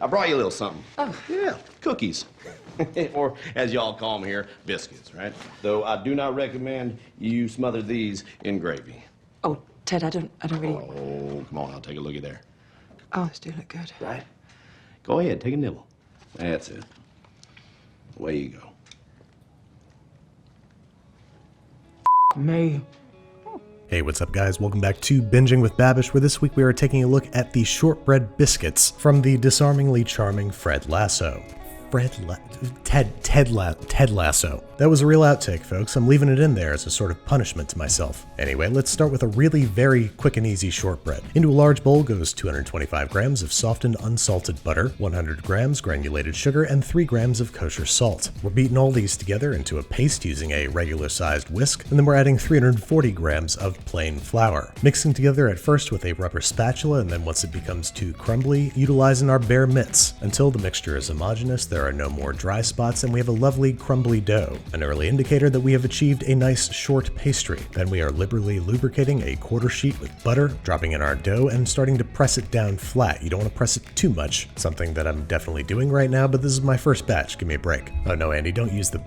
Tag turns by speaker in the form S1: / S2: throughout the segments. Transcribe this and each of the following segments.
S1: I brought you a little something.
S2: Oh.
S1: Yeah, cookies. Or, as y'all call them here, biscuits, right? Though I do not recommend you smother these in gravy.
S2: Oh, Ted, I don't really...
S1: Oh, come on, I'll take a looky there.
S2: Oh, those do look good.
S1: Right? Go ahead, take a nibble. That's it. Away you go.
S2: Me.
S3: Hey, what's up guys? Welcome back to Binging with Babish, where this week we are taking a look at the shortbread biscuits from the disarmingly charming Ted Lasso. Ted Lasso. That was a real outtake, folks. I'm leaving it in there as a sort of punishment to myself. Anyway, let's start with a really very quick and easy shortbread. Into a large bowl goes 225 grams of softened unsalted butter, 100 grams granulated sugar, and 3 grams of kosher salt. We're beating all these together into a paste using a regular-sized whisk, and then we're adding 340 grams of plain flour. Mixing together at first with a rubber spatula, and then once it becomes too crumbly, utilizing our bare mitts. Until the mixture is homogeneous, there are no more dry spots, and we have a lovely crumbly dough, an early indicator that we have achieved a nice short pastry. Then we are liberally lubricating a quarter sheet with butter, dropping in our dough, and starting to press it down flat. You don't want to press it too much, something that I'm definitely doing right now, but this is my first batch. Give me a break. Oh no, Andy, don't use the...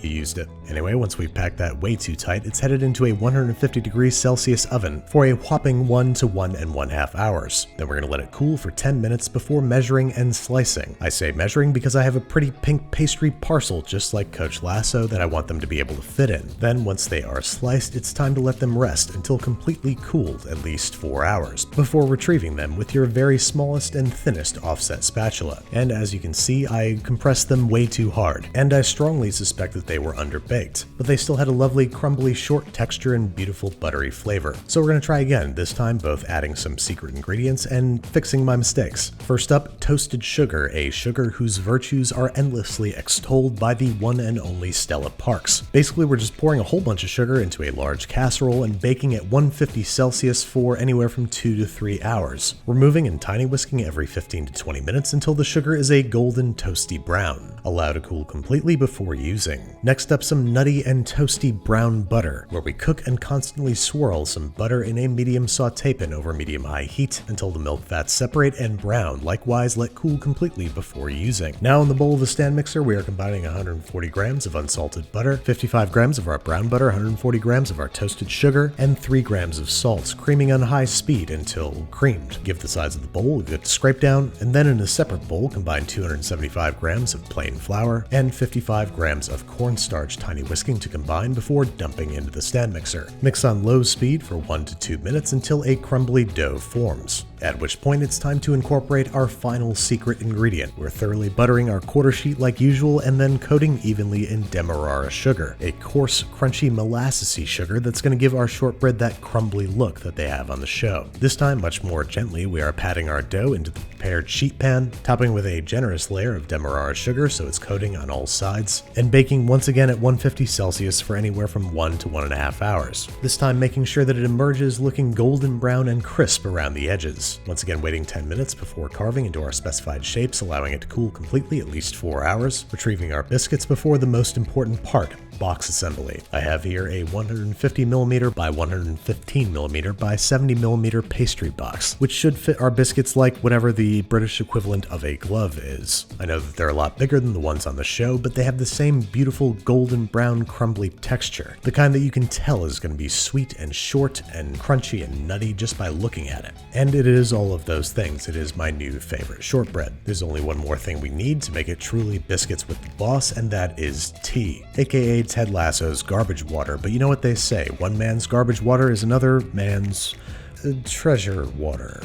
S3: you used it. Anyway, once we've packed that way too tight, it's headed into a 150 degrees Celsius oven for a whopping 1 to 1.5 hours. Then we're going to let it cool for 10 minutes before measuring and slicing. I say measuring because I have a pretty pink pastry parcel just like Coach Lasso that I want them to be able to fit in. Then once they are sliced, it's time to let them rest until completely cooled, at least 4 hours, before retrieving them with your very smallest and thinnest offset spatula. And as you can see, I compressed them way too hard, and I strongly suspect that they were underbaked, but they still had a lovely crumbly short texture and beautiful buttery flavor. So we're going to try again, this time both adding some secret ingredients and fixing my mistakes. First up, toasted sugar, a sugar whose virtues are endlessly extolled by the one and only Stella Parks. Basically, we're just pouring a whole bunch of sugar into a large casserole and baking at 150 Celsius for anywhere from 2 to 3 hours. Removing and tiny whisking every 15 to 20 minutes until the sugar is a golden toasty brown. Allow to cool completely before using. Next up, some nutty and toasty brown butter, where we cook and constantly swirl some butter in a medium sauté pan over medium-high heat until the milk fats separate and brown. Likewise, let cool completely before using. Now in the bowl of the stand mixer, we are combining 140 grams of unsalted butter, 55 grams of our brown butter, 140 grams of our toasted sugar, and 3 grams of salt, creaming on high speed until creamed. Give the sides of the bowl a good scrape down, and then in a separate bowl, combine 275 grams of plain flour and 55 grams of cornstarch, tiny whisking to combine before dumping into the stand mixer. Mix on low speed for 1 to 2 minutes until a crumbly dough forms, at which point it's time to incorporate our final secret ingredient. We're thoroughly buttering our quarter sheet like usual and then coating evenly in demerara sugar, a coarse, crunchy molassesy sugar that's going to give our shortbread that crumbly look that they have on the show. This time, much more gently, we are patting our dough into the prepared sheet pan, topping with a generous layer of demerara sugar so it's coating on all sides, and baking once again at 150 Celsius for anywhere from 1 to 1.5 hours. This time making sure that it emerges looking golden brown and crisp around the edges. Once again waiting 10 minutes before carving into our specified shapes, allowing it to cool completely at least 4 hours, retrieving our biscuits before the most important part, box assembly. I have here a 150mm by 115mm by 70mm pastry box, which should fit our biscuits like whatever the British equivalent of a glove is. I know that they're a lot bigger than the ones on the show, but they have the same beautiful golden brown crumbly texture, the kind that you can tell is going to be sweet and short and crunchy and nutty just by looking at it. And it is all of those things. It is my new favorite shortbread. There's only one more thing we need to make it truly biscuits with the boss, and that is tea, aka Ted Lasso's garbage water. But you know what they say, one man's garbage water is another man's treasure water.